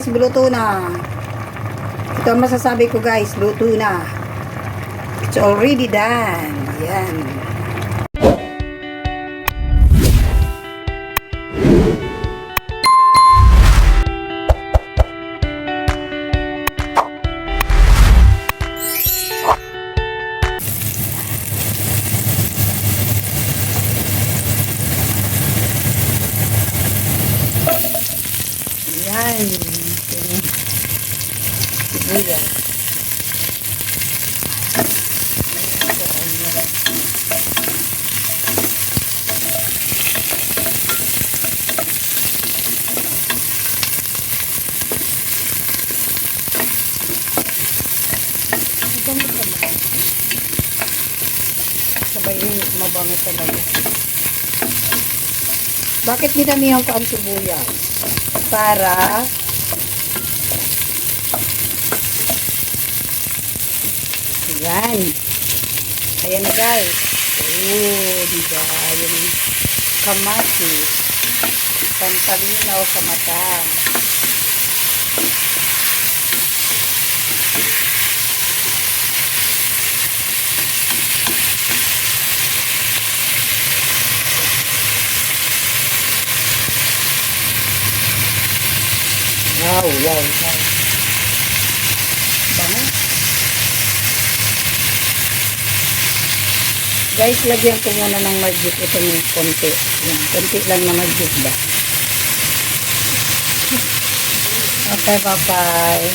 Luto na. Ito ang masasabi ko guys, luto na. It's already done. Yan. Yan. Sibuyas. Sabay mabango talaga. Bakit dinamihan ko ang sibuyas? Para yan. Ayan na guys. Oh, diba? Ayan yung kamatis. Pampaminaw sa mata. Wow, wow, wow. Bango. Guys, lagyan ko muna ng magic itong konti. Yan, konti lang na magic ba. Okay, bye-bye.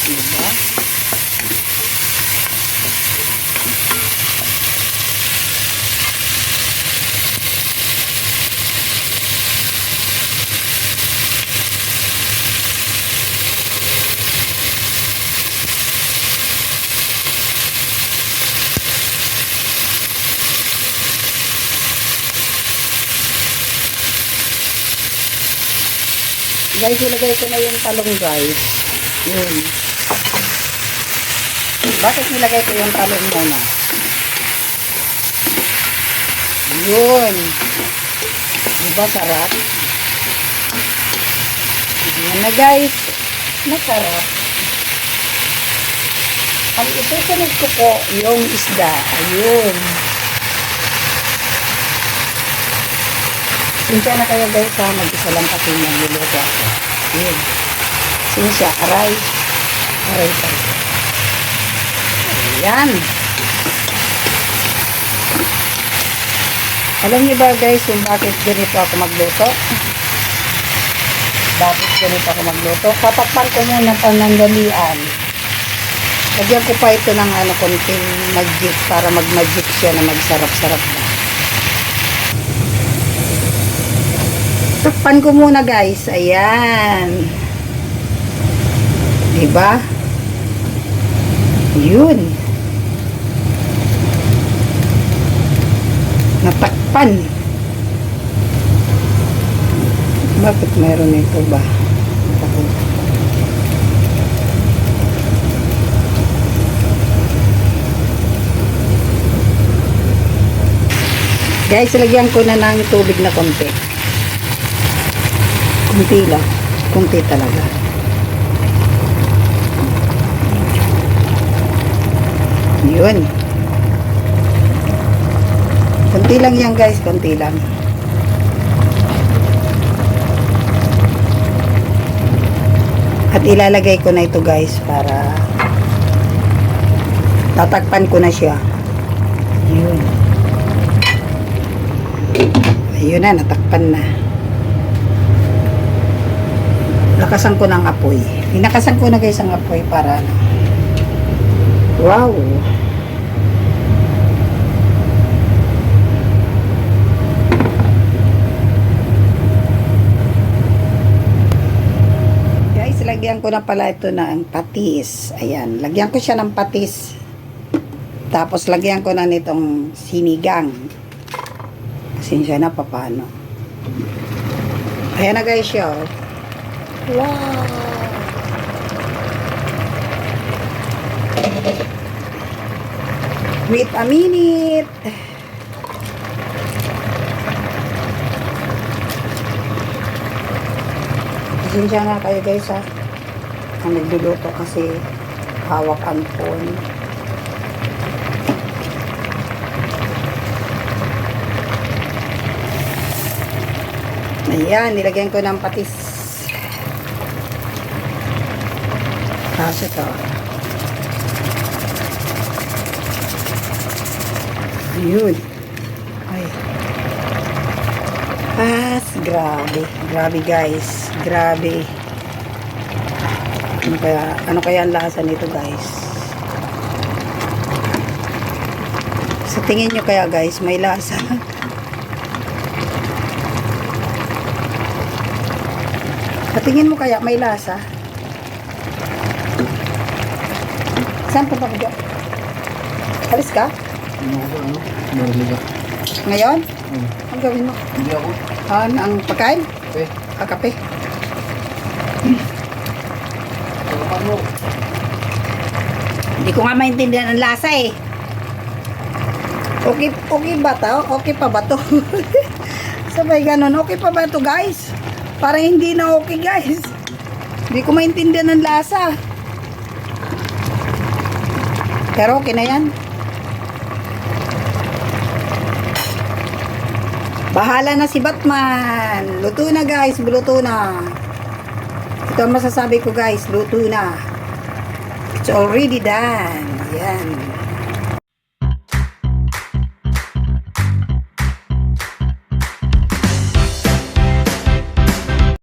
Diba? Guys, ilagay ko na yung talong guys. Yun. Bakit nilagay ko yung talong muna? Yun. Diba sarap? Yan na guys. Masarap. Ang isusunod ko po yung isda. Ayun. Sinsya na kayo guys ha, mag-isa lang kasi nagluluto ako. Yun. Sinsya, aray. Aray pa. Ayan. Alam niyo ba guys kung bakit ganito ako magluto? Bakit ganito ako magluto? Tatakpan ko muna panandalian. Lagyan ko pa ito ng konting magic para mag-magic siya na magsarap-sarap na. Takpan ko muna guys. Ayan. Diba? Yun. Natakpan. Bakit mayroon ito ba? Guys, lagyan ko na ng tubig na konti. Kunti lang. Kunti talaga. Yun. Kunti lang yan guys. Kunti lang. At ilalagay ko na ito guys para tatakpan ko na siya. Yun. Ayun na. Natakpan na. Lakasan ko ng apoy. Pinakasan ko na guys ang apoy para wow. Guys, lagyan ko na pala ito ng patis. Ayan, lagyan ko siya ng patis. Tapos lagyan ko na nitong sinigang. Pasensya na paano. Ayan na guys siya. Wow! Wait a minute. Pasensya na kayo guys ha. Ang nagluluto kasi hawak ang phone. Ayan, nilagyan ko ng patis. Tapos ito. Ayun. Ay. Grabe. Grabe guys. Grabe. Ano kaya ang lasa nito guys? Sa tingin nyo kaya guys, may lasa. Sa tingin mo kaya may lasa? Saan pa ba dyan? Alis ka? Mariliga. Ngayon? Ang gawin mo? Hindi ako. Ang pagkain? Kape. Kape. Ano? Hindi ko nga maintindihan ang lasa eh. Okay ba to? Okay pa ba to? Sabay ganun, okay pa ba to guys? Parang hindi na okay guys. Hindi ko maintindihan ang lasa. Pero okay na yan. Bahala na si Batman. Luto na guys, luto na. Ito ang masasabi ko guys, luto na. It's already done. Yan.